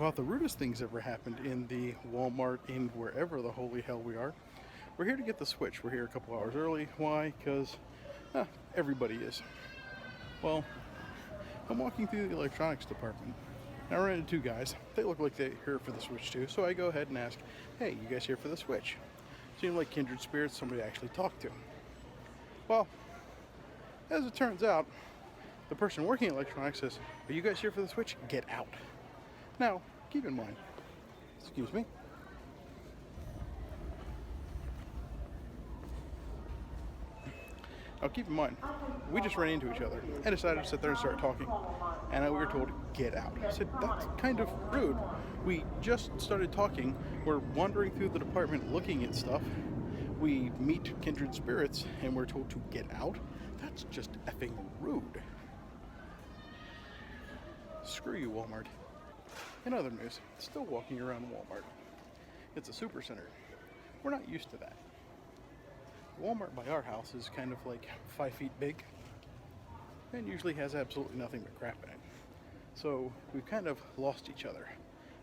about the rudest things ever happened in the Walmart in wherever the holy hell we are. We're here to get the Switch. We're here a couple hours early. Why? Because everybody is. Well, I'm walking through the electronics department. I run into two guys. They look like they're here for the Switch too. So I go ahead and ask, hey, you guys here for the Switch? Seem like kindred spirits, somebody to actually talk to. Well, as it turns out, the person working in electronics says, are you guys here for the Switch? Get out. Now, keep in mind, excuse me. Now keep in mind, we just ran into each other and decided to sit there and start talking. And we were told, get out. I said, that's kind of rude. We just started talking. We're wandering through the department looking at stuff. We meet kindred spirits and we're told to get out. That's just effing rude. Screw you, Walmart. In other news, still walking around Walmart. It's a super center. We're not used to that. Walmart by our house is kind of like 5 feet big and usually has absolutely nothing but crap in it. So we've kind of lost each other.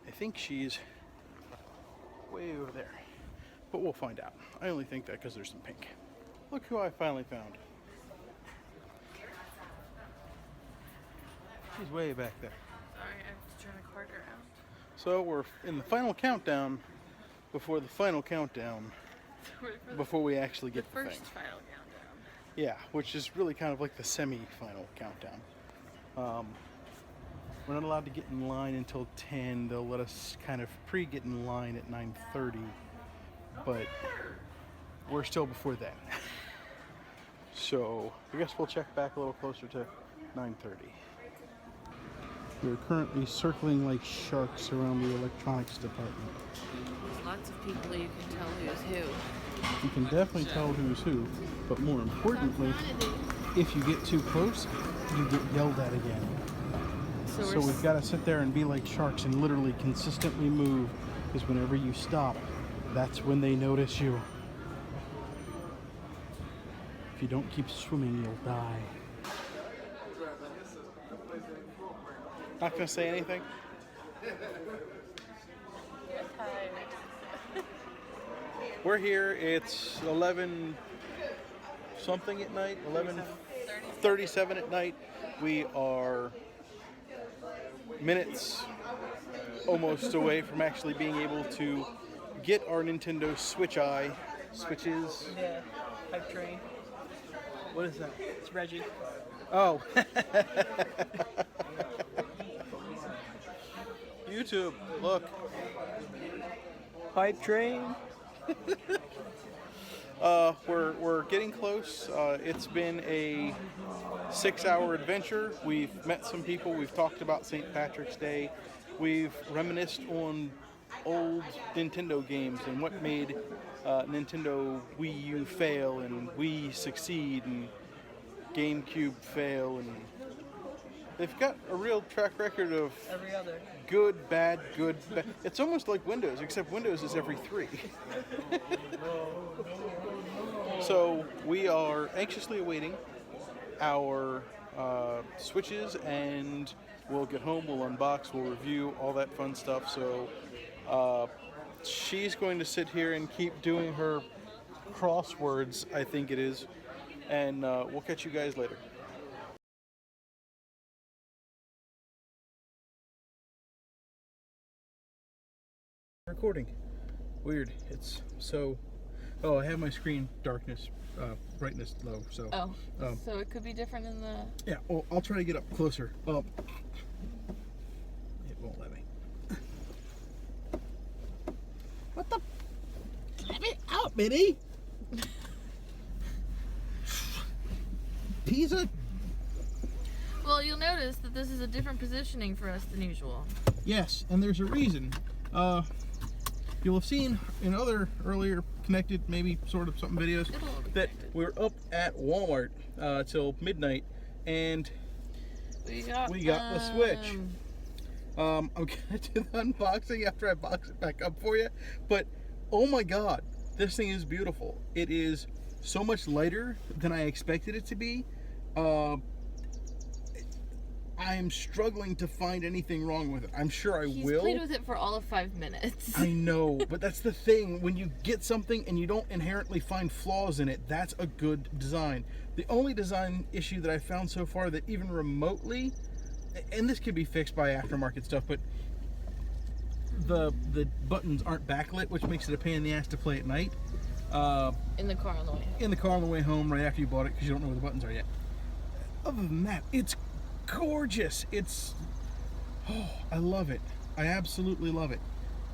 I think she's way over there, but we'll find out. I only think that because there's some pink. Look who I finally found. She's way back there. Sorry, I have to turn the cord around. So we're in the final countdown before the final countdown. Before we actually get the first thing. final countdown. Yeah, which is really kind of like the semi-final countdown. We're not allowed to get in line until 10. They'll let us kind of pre-get in line at 9:30, but we're still before then. So I guess we'll check back a little closer to 9:30. We're currently circling like sharks around the electronics department. There's lots of people you can tell who's who. You can definitely tell who's who, but more importantly, if you get too close, you get yelled at again. So we've got to sit there and be like sharks and literally consistently move, because whenever you stop, that's when they notice you. If you don't keep swimming, you'll die. Not gonna say anything? We're here, it's 11 something at night, 11:37 at night. We are minutes almost away from actually being able to get our Nintendo Switches. Yeah, hype train. What is that? It's Reggie. Oh. YouTube, look. Hype train. We're getting close. It's been a 6-hour adventure. We've met some people. We've talked about St. Patrick's Day. We've reminisced on old Nintendo games and what made Nintendo Wii U fail and Wii succeed and GameCube fail, and they've got a real track record of Every other. good, bad, good, bad. It's almost like Windows, except Windows is every 3. So we are anxiously awaiting our Switches, and we'll get home, we'll unbox, we'll review, all that fun stuff. So she's going to sit here and keep doing her crosswords, I think it is, and we'll catch you guys later. Recording. Weird. It's so... Oh, I have my screen darkness, brightness low, so... So it could be different in the... Yeah, well, I'll try to get up closer. It won't let me. What the... Let me out, Minnie! Pizza? Well, you'll notice that this is a different positioning for us than usual. Yes, and there's a reason. You'll have seen in other earlier connected, maybe sort of something videos, that we're up at Walmart till midnight, and we got the Switch. I'm gonna do the unboxing after I box it back up for you, but oh my god, this thing is beautiful. It is so much lighter than I expected it to be. I am struggling to find anything wrong with it. I'm sure I He's will. played with it for all of 5 minutes. I know, but that's the thing. When you get something and you don't inherently find flaws in it, that's a good design. The only design issue that I found so far that even remotely, and this could be fixed by aftermarket stuff, but the buttons aren't backlit, which makes it a pain in the ass to play at night. In the car on the way home. In the car on the way home, right after you bought it, because you don't know where the buttons are yet. Other than that, it's gorgeous. I love it. I absolutely love it.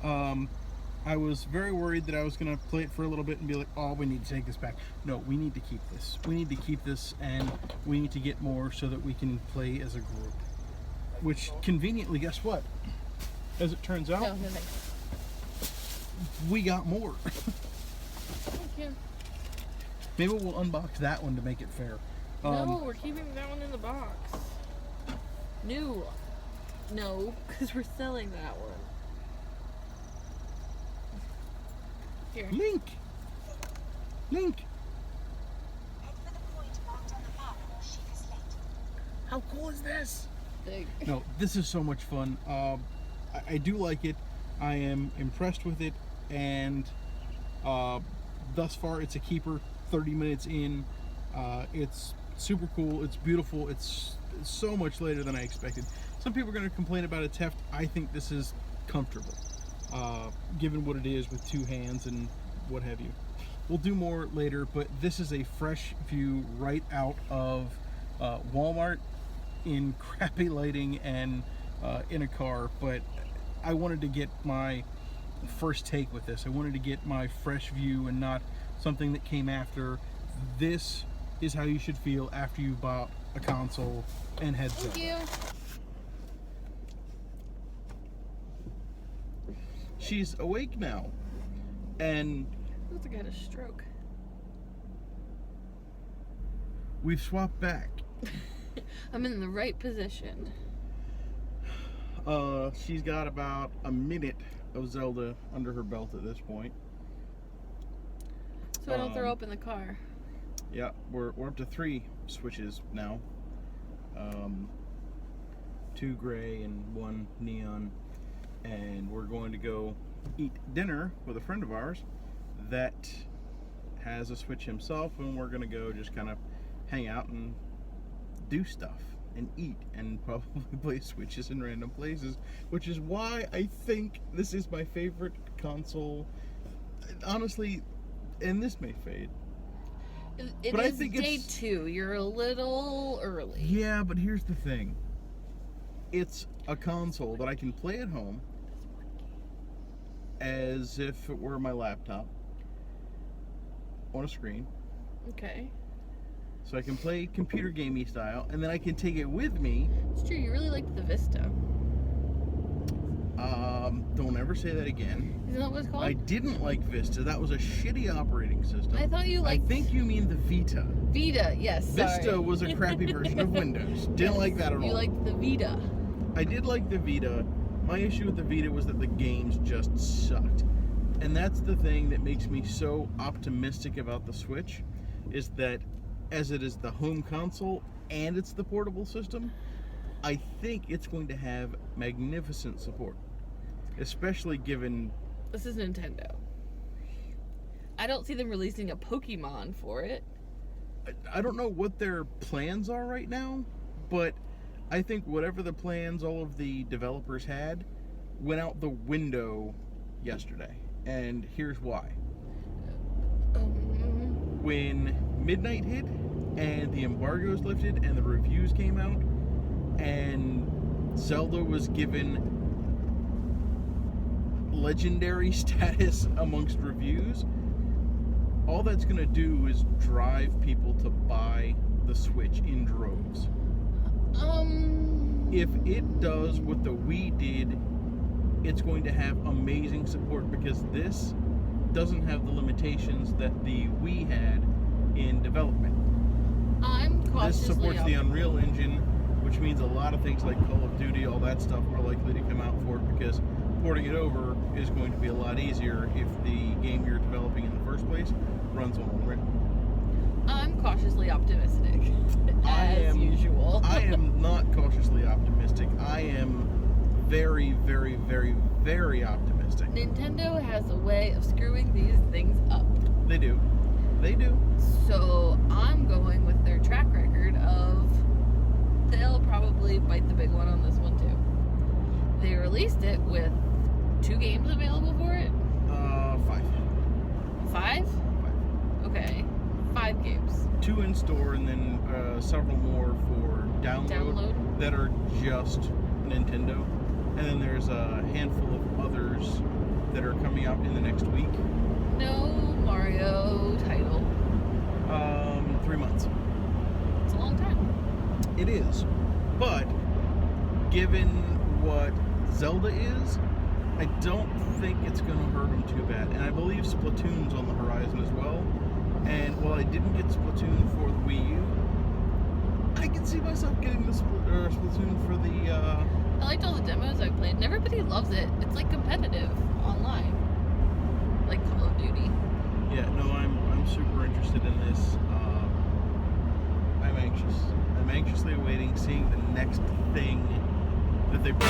I was very worried that I was going to play it for a little bit and be like, oh, we need to take this back. No, we need to keep this. We need to keep this, and we need to get more so that we can play as a group. Which, conveniently, guess what? As it turns out, No, thanks. we got more. Thank you. Maybe we'll unbox that one to make it fair. No, we're keeping that one in the box. New. No, because we're selling that one. Here. Link! Head for the point marked on the map or she is late. How cool is this? Big. No, this is so much fun. I do like it. I am impressed with it, and thus far it's a keeper. 30 minutes in, it's super cool. It's beautiful. It's so much later than I expected. Some people are going to complain about its heft. I think this is comfortable, given what it is with two hands and what have you. We'll do more later, but this is a fresh view right out of Walmart in crappy lighting and in a car, but I wanted to get my first take with this. I wanted to get my fresh view and not something that came after. This is how you should feel after you bought a console and headset. Thank you. She's awake now, and Looks like I had a stroke. we've swapped back. I'm in the right position. She's got about a minute of Zelda under her belt at this point. So I don't throw up in the car. Yeah, we're up to 3 switches now. 2 gray and 1 neon. And we're going to go eat dinner with a friend of ours that has a Switch himself, and we're going to go just kind of hang out and do stuff and eat and probably play Switches in random places, which is why I think this is my favorite console. Honestly, and this may fade. It But I is think day it's- 2. You're a little early. Yeah, but here's the thing. It's a console that I can play at home as if it were my laptop on a screen. Okay. So I can play computer gamey style, and then I can take it with me. It's true, you really liked the Vista. Don't ever say that again. Isn't that what it's called? I didn't like Vista. That was a shitty operating system. I thought you I liked think you mean the Vita. Vita, yes. Vista sorry. was a crappy version of Windows. Didn't like that at all. You liked the Vita. I did like the Vita. My issue with the Vita was that the games just sucked. And that's the thing that makes me so optimistic about the Switch, is that as it is the home console and it's the portable system, I think it's going to have magnificent support. Especially given... This is Nintendo. I don't see them releasing a Pokemon for it. I don't know what their plans are right now, but I think whatever the plans all of the developers had went out the window yesterday. And here's why. When midnight hit and the embargoes lifted and the reviews came out and Zelda was given legendary status amongst reviews, all that's going to do is drive people to buy the Switch in droves. If it does what the Wii did, it's going to have amazing support, because this doesn't have the limitations that the Wii had in development. I'm cautiously This supports the optimistic. Unreal Engine, which means a lot of things like Call of Duty, all that stuff, are likely to come out for it, because porting it over is going to be a lot easier if the game you're developing in the first place runs on Unreal. I'm cautiously optimistic, as usual. I am not cautiously optimistic. optimistic. I am very, very, very, very optimistic. Nintendo has a way of screwing these things up. They do. They do. So I'm going with their track record of they'll probably bite the big one on this one too. They released it with 2 games available for it. 5. 5? Okay, 5 games. 2 in store, and then several more for download that are just Nintendo. And then there's a handful of others that are coming out in the next week. No Mario title. 3 months. It's a long time. It is. But given what Zelda is, I don't think it's going to hurt them too bad. And I believe Splatoon's on the horizon as well. And while I didn't get Splatoon for the Wii U, I can see myself getting the Splatoon for the... I liked all the demos I played, and everybody loves it. It's like competitive online, like Call of Duty. Yeah, no, I'm super interested in this. I'm anxious. I'm anxiously awaiting seeing the next thing that they bring.